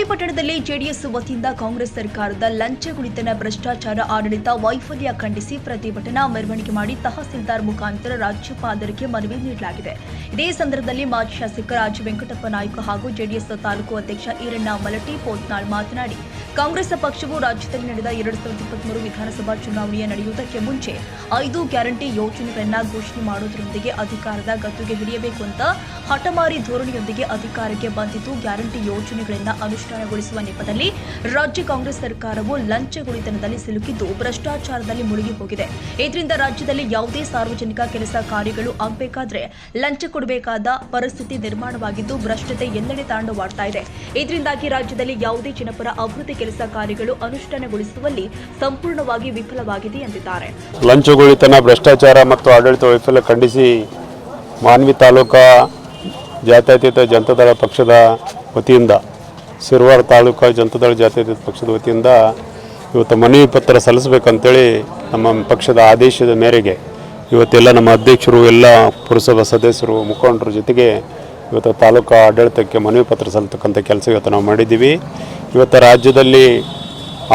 ಮಾನ್ವಿ ಪಟ್ಟಣದಲ್ಲಿ ಜೆಡಿಎಸ್ ವತಿಯಿಂದ ಕಾಂಗ್ರೆಸ್ ಸರ್ಕಾರದ ಲಂಚಗುಳಿತನ ಭ್ರಷ್ಟಾಚಾರ ಆಡಳಿತ ವೈಫಲ್ಯ ಖಂಡಿಸಿ ಪ್ರತಿಭಟನಾ ಮೆರವಣಿಗೆ ಮಾಡಿ ತಹಸೀಲ್ದಾರ್ ಮುಖಾಂತರ ರಾಜ್ಯಪಾಲರಿಗೆ ಮನವಿ ನೀಡಲಾಗಿದೆ. ಇದೇ ಸಂದರ್ಭದಲ್ಲಿ ಮಾಜಿ ಶಾಸಕ ರಾಜ ವೆಂಕಟಪ್ಪ ನಾಯ್ಕ ಹಾಗೂ ಜೆಡಿಎಸ್ ತಾಲೂಕು ಅಧ್ಯಕ್ಷ ಈರಣ್ಣ ಮಲಟಿ ಪೋತ್ನಾಳ್ ಮಾತನಾಡಿ, ಕಾಂಗ್ರೆಸ್ ಪಕ್ಷವು ರಾಜ್ಯದಲ್ಲಿ ನಡೆದ 2023 ವಿಧಾನಸಭಾ ಚುನಾವಣೆಯ ನಡೆಯುವುದಕ್ಕೆ ಮುಂಚೆ 5 ಗ್ಯಾರಂಟಿ ಯೋಜನೆಗಳನ್ನು ಘೋಷಣೆ ಮಾಡುವುದರೊಂದಿಗೆ ಅಧಿಕಾರದ ಗದ್ದುಗೆ ಹಿಡಿಯಬೇಕು ಅಂತ ಹಠಮಾರಿ ಧೋರಣೆಯೊಂದಿಗೆ ಅಧಿಕಾರಕ್ಕೆ ಬಂದಿದ್ದು, ಗ್ಯಾರಂಟಿ ಯೋಜನೆಗಳನ್ನು ಅನುಷ್ಠಾನಗೊಳಿಸುವ ನೆಪದಲ್ಲಿ ರಾಜ್ಯ ಕಾಂಗ್ರೆಸ್ ಸರ್ಕಾರವು ಲಂಚಗುಳಿತನದಲ್ಲಿ ಸಿಲುಕಿದ್ದು ಭ್ರಷ್ಟಾಚಾರದಲ್ಲಿ ಮುಳುಗಿ ಹೋಗಿದೆ. ಇದರಿಂದ ರಾಜ್ಯದಲ್ಲಿ ಯಾವುದೇ ಸಾರ್ವಜನಿಕ ಕೆಲಸ ಕಾರ್ಯಗಳು ಆಗಬೇಕಾದ್ರೆ ಲಂಚ ಕೊಡಬೇಕಾದ ಪರಿಸ್ಥಿತಿ ನಿರ್ಮಾಣವಾಗಿದ್ದು, ಭ್ರಷ್ಟತೆ ಎಲ್ಲೆಡೆ ತಾಂಡವಾಡ್ತಾ ಇದೆ. ಇದರಿಂದಾಗಿ ರಾಜ್ಯದಲ್ಲಿ ಯಾವುದೇ ಜನಪರ ಅಭಿವೃದ್ಧಿ ಕೆಲಸ ಕಾರ್ಯಗಳು ಅನುಷ್ಠಾನಗೊಳಿಸುವಲ್ಲಿ ಸಂಪೂರ್ಣವಾಗಿ ವಿಫಲವಾಗಿದೆ ಎಂದಿದ್ದಾರೆ. ಲಂಚಗುಳಿತನ, ಭ್ರಷ್ಟಾಚಾರ ಮತ್ತು ಆಡಳಿತ ವೈಫಲ್ಯ ಖಂಡಿಸಿ ಮಾನ್ವಿ ತಾಲೂಕಾ ಜಾತ್ಯತೀತ ಜನತಾದಳ ಪಕ್ಷದ ವತಿಯಿಂದ, ಸಿರವಾರ ತಾಲೂಕಾ ಜನತಾದಳ ಜಾತ್ಯತೀತ ಪಕ್ಷದ ವತಿಯಿಂದ ಇವತ್ತು ಮನವಿ ಪತ್ರ ಸಲ್ಲಿಸಬೇಕಂತೇಳಿ ನಮ್ಮ ಪಕ್ಷದ ಆದೇಶದ ಮೇರೆಗೆ ಇವತ್ತೆಲ್ಲ ನಮ್ಮ ಅಧ್ಯಕ್ಷರು, ಎಲ್ಲ ಪುರಸಭಾ ಸದಸ್ಯರು, ಮುಖಂಡರ ಜೊತೆಗೆ ಇವತ್ತು ತಾಲೂಕಾ ಆಡಳಿತಕ್ಕೆ ಮನವಿ ಪತ್ರ ಸಲ್ಲಿಸ್ತಕ್ಕಂಥ ಕೆಲಸ ಇವತ್ತು ನಾವು ಮಾಡಿದ್ದೀವಿ. ಇವತ್ತು ರಾಜ್ಯದಲ್ಲಿ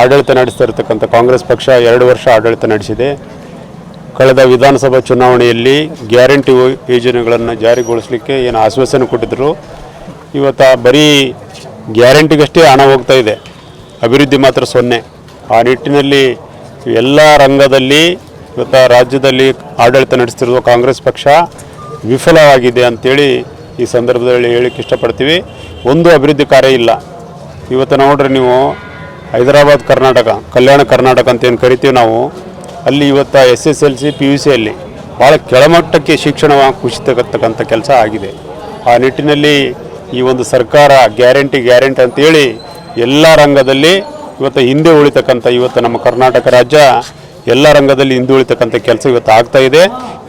ಆಡಳಿತ ನಡೆಸ್ತಾ ಇರತಕ್ಕಂಥ ಕಾಂಗ್ರೆಸ್ ಪಕ್ಷ 2 ವರ್ಷ ಆಡಳಿತ ನಡೆಸಿದೆ. ಕಳೆದ ವಿಧಾನಸಭಾ ಚುನಾವಣೆಯಲ್ಲಿ ಗ್ಯಾರಂಟಿ ಯೋಜನೆಗಳನ್ನು ಜಾರಿಗೊಳಿಸಲಿಕ್ಕೆ ಏನು ಆಶ್ವಾಸನೆ ಕೊಟ್ಟಿದ್ದರು, ಇವತ್ತು ಬರೀ ಗ್ಯಾರಂಟಿಗಷ್ಟೇ ಹಣ ಹೋಗ್ತಾ ಇದೆ, ಅಭಿವೃದ್ಧಿ ಮಾತ್ರ 0. ಆ ನಿಟ್ಟಿನಲ್ಲಿ ಎಲ್ಲ ರಂಗದಲ್ಲಿ ಇವತ್ತು ರಾಜ್ಯದಲ್ಲಿ ಆಡಳಿತ ನಡೆಸ್ತಿರುವ ಕಾಂಗ್ರೆಸ್ ಪಕ್ಷ ವಿಫಲವಾಗಿದೆ ಅಂಥೇಳಿ ಈ ಸಂದರ್ಭದಲ್ಲಿ ಹೇಳಕ್ಕೆ ಇಷ್ಟಪಡ್ತೀವಿ. ಒಂದು ಅಭಿವೃದ್ಧಿ ಕಾರ್ಯ ಇಲ್ಲ. ಇವತ್ತು ನೋಡ್ರಿ ನೀವು, ಹೈದರಾಬಾದ್ ಕರ್ನಾಟಕ, ಕಲ್ಯಾಣ ಕರ್ನಾಟಕ ಅಂತ ಏನು ಕರಿತೀವಿ ನಾವು, ಅಲ್ಲಿ ಇವತ್ತು SSLC PUCಯಲ್ಲಿ ಭಾಳ ಕೆಳಮಟ್ಟಕ್ಕೆ ಶಿಕ್ಷಣ ಕುಸಿತಕ್ಕಂಥ ಕೆಲಸ ಆಗಿದೆ. ಆ ನಿಟ್ಟಿನಲ್ಲಿ ಈ ಒಂದು ಸರ್ಕಾರ ಗ್ಯಾರಂಟಿ ಅಂತೇಳಿ ಎಲ್ಲ ರಂಗದಲ್ಲಿ ಇವತ್ತು ಹಿಂದೆ ಉಳಿತಕ್ಕಂಥ, ಇವತ್ತು ನಮ್ಮ ಕರ್ನಾಟಕ ರಾಜ್ಯ ಎಲ್ಲ ರಂಗದಲ್ಲಿ ಹಿಂದೆ ಉಳಿತಕ್ಕಂಥ ಕೆಲಸ ಇವತ್ತು ಆಗ್ತಾ ಇದೆ.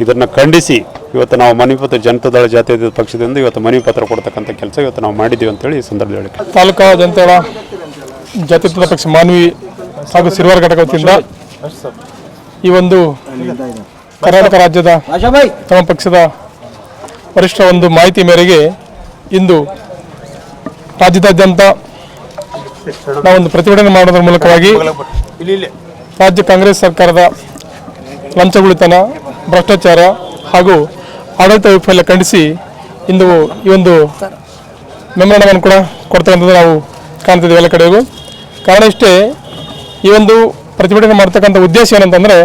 ಇದನ್ನು ಖಂಡಿಸಿ ಇವತ್ತು ನಾವು ಮನವಿ ಪತ್ರ, ಜನತಾದಳ ಜಾತ್ಯತೀತ ಪಕ್ಷದಿಂದ ಇವತ್ತು ಮನವಿ ಪತ್ರ ಕೊಡ್ತಕ್ಕಂಥ ಕೆಲಸ ಇವತ್ತು ನಾವು ಮಾಡಿದ್ದೀವಿ ಅಂತೇಳಿ ಈ ಸಂದರ್ಭದಲ್ಲಿ ತಾಲೂಕಾ ಜನತಾದಳ ಜಾತ್ಯತೀತ ಪಕ್ಷ ಮಾನ್ವಿ ಹಾಗೂ ಸಿರವಾರ ಘಟಕ ವತಿಯಿಂದ ಈ ಒಂದು ಕರ್ನಾಟಕ ರಾಜ್ಯದ ತಮ್ಮ ಪಕ್ಷದ ವರಿಷ್ಠ ಒಂದು ಮಾಹಿತಿ ಮೇರೆಗೆ ಇಂದು ರಾಜ್ಯದಾದ್ಯಂತ ನಾವೊಂದು ಪ್ರತಿಭಟನೆ ಮಾಡೋದ್ರ ಮೂಲಕವಾಗಿ ರಾಜ್ಯ ಕಾಂಗ್ರೆಸ್ ಸರ್ಕಾರದ ಲಂಚಗುಳಿತನ, ಭ್ರಷ್ಟಾಚಾರ ಹಾಗೂ ಆಡಳಿತ ವೈಫಲ್ಯ ಖಂಡಿಸಿ ಇಂದು ಈ ಒಂದು ಮೆಮೊರಾಂಡಮನ್ನು ಕೂಡ ಕೊಡ್ತಕ್ಕಂಥದ್ದು ನಾವು ಕಾಣ್ತಿದ್ದೀವಿ ಎಲ್ಲ ಕಡೆಗೂ. ಕಾರಣ ಇಷ್ಟೇ, ಈ ಒಂದು ಪ್ರತಿಭಟನೆ ಮಾಡ್ತಕ್ಕಂಥ ಉದ್ದೇಶ ಏನಂತಂದರೆ,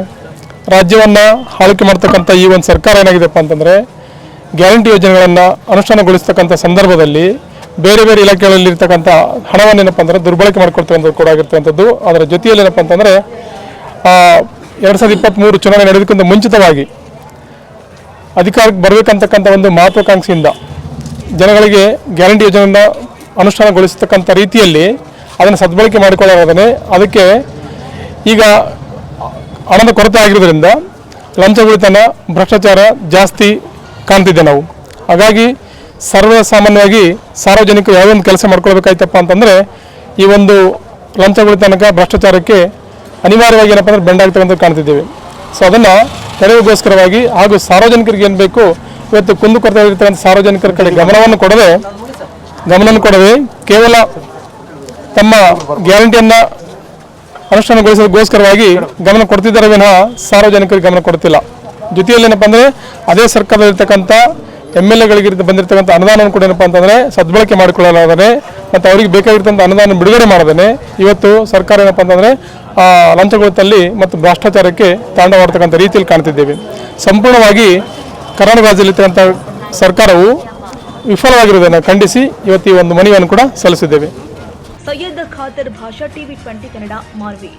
ರಾಜ್ಯವನ್ನು ಆಳ್ವಿಕೆ ಮಾಡ್ತಕ್ಕಂಥ ಈ ಒಂದು ಸರ್ಕಾರ ಏನಾಗಿದೆಪ್ಪ ಅಂತಂದರೆ, ಗ್ಯಾರಂಟಿ ಯೋಜನೆಗಳನ್ನು ಅನುಷ್ಠಾನಗೊಳಿಸ್ತಕ್ಕಂಥ ಸಂದರ್ಭದಲ್ಲಿ ಬೇರೆ ಬೇರೆ ಇಲಾಖೆಗಳಲ್ಲಿರ್ತಕ್ಕಂಥ ಹಣವನ್ನು ಏನಪ್ಪ ಅಂದರೆ ದುರ್ಬಳಕೆ ಮಾಡ್ಕೊಳ್ತಕ್ಕಂಥದ್ದು ಕೂಡ ಆಗಿರ್ತಕ್ಕಂಥದ್ದು. ಅದರ ಜೊತೆಯಲ್ಲಿ ಏನಪ್ಪ ಅಂತಂದರೆ 2023 ಚುನಾವಣೆ ನಡೆಯೋದಕ್ಕಿಂತ ಮುಂಚಿತವಾಗಿ ಅಧಿಕಾರಕ್ಕೆ ಬರಬೇಕಂತಕ್ಕಂಥ ಒಂದು ಮಹತ್ವಾಕಾಂಕ್ಷೆಯಿಂದ ಜನಗಳಿಗೆ ಗ್ಯಾರಂಟಿ ಯೋಜನೆಯನ್ನು ಅನುಷ್ಠಾನಗೊಳಿಸ್ತಕ್ಕಂಥ ರೀತಿಯಲ್ಲಿ ಅದನ್ನು ಸದ್ಬಳಕೆ ಮಾಡಿಕೊಳ್ಳೋದನ್ನೇ, ಅದಕ್ಕೆ ಈಗ ಹಣದ ಕೊರತೆ ಆಗಿರೋದ್ರಿಂದ ಲಂಚಗುಳಿತನ, ಭ್ರಷ್ಟಾಚಾರ ಜಾಸ್ತಿ ಕಾಣ್ತಿದ್ದೆ ನಾವು. ಹಾಗಾಗಿ ಸರ್ವಸಾಮಾನ್ಯವಾಗಿ ಸಾರ್ವಜನಿಕರು ಯಾವುದೋ ಒಂದು ಕೆಲಸ ಮಾಡ್ಕೊಳ್ಬೇಕಾಯ್ತಪ್ಪ ಅಂತಂದರೆ ಈ ಒಂದು ಲಂಚಗುಳಿತನಕ್ಕೆ, ಭ್ರಷ್ಟಾಚಾರಕ್ಕೆ ಅನಿವಾರ್ಯವಾಗಿ ಏನಪ್ಪ ಅಂದರೆ ಬೆಂಡಾಗ್ತಕ್ಕಂಥ ಕಾಣ್ತಿದ್ದೇವೆ. ಸೊ ಅದನ್ನು ತಡೆಗೋಸ್ಕರವಾಗಿ ಹಾಗೂ ಸಾರ್ವಜನಿಕರಿಗೆ ಏನು ಬೇಕು, ಇವತ್ತು ಕುಂದುಕೊರತೆ ಆಗಿರ್ತಕ್ಕಂಥ ಸಾರ್ವಜನಿಕರ ಕಡೆ ಗಮನವನ್ನು ಕೊಡದೆ ಕೇವಲ ತಮ್ಮ ಗ್ಯಾರಂಟಿಯನ್ನು ಅನುಷ್ಠಾನಗೊಳಿಸೋದಕ್ಕೋಸ್ಕರವಾಗಿ ಗಮನ ಕೊಡ್ತಿದ್ದಾರೆ ವಿನಃ ಸಾರ್ವಜನಿಕರಿಗೆ ಗಮನ ಕೊಡ್ತಿಲ್ಲ. ಜೊತೆಯಲ್ಲಿ ಏನಪ್ಪ ಅಂದರೆ ಅದೇ ಸರ್ಕಾರದಲ್ಲಿರ್ತಕ್ಕಂಥ MLAಗಳಿಗೆ ಬಂದಿರತಕ್ಕಂಥ ಅನುದಾನವನ್ನು ಕೂಡ ಏನಪ್ಪ ಅಂತಂದರೆ ಸದ್ಬಳಕೆ ಮಾಡಿಕೊಳ್ಳಲಾದರೆ ಮತ್ತು ಅವರಿಗೆ ಬೇಕಾಗಿರ್ತಕ್ಕಂಥ ಅನುದಾನ ಬಿಡುಗಡೆ ಮಾಡೋದೇ ಇವತ್ತು ಸರ್ಕಾರ ಏನಪ್ಪ ಅಂತಂದರೆ ಲಂಚಗುಳಿತಲ್ಲಿ ಮತ್ತು ಭ್ರಷ್ಟಾಚಾರಕ್ಕೆ ತಾಂಡವಾಡ್ತಕ್ಕಂಥ ರೀತಿಯಲ್ಲಿ ಕಾಣ್ತಿದ್ದೇವೆ. ಸಂಪೂರ್ಣವಾಗಿ ಕರ್ನಾಟಕ ರಾಜ್ಯದಲ್ಲಿರ್ತಕ್ಕಂಥ ಸರ್ಕಾರವು ವಿಫಲವಾಗಿರುವುದನ್ನು ಖಂಡಿಸಿ ಇವತ್ತು ಈ ಒಂದು ಮನವಿಯನ್ನು ಕೂಡ ಸಲ್ಲಿಸಿದ್ದೇವೆ. ಸೈಯದ್ ಖಾದರ್ ಭಾಷಾ TV 20 ಕನ್ನಡ, ಮಾನ್ವಿ.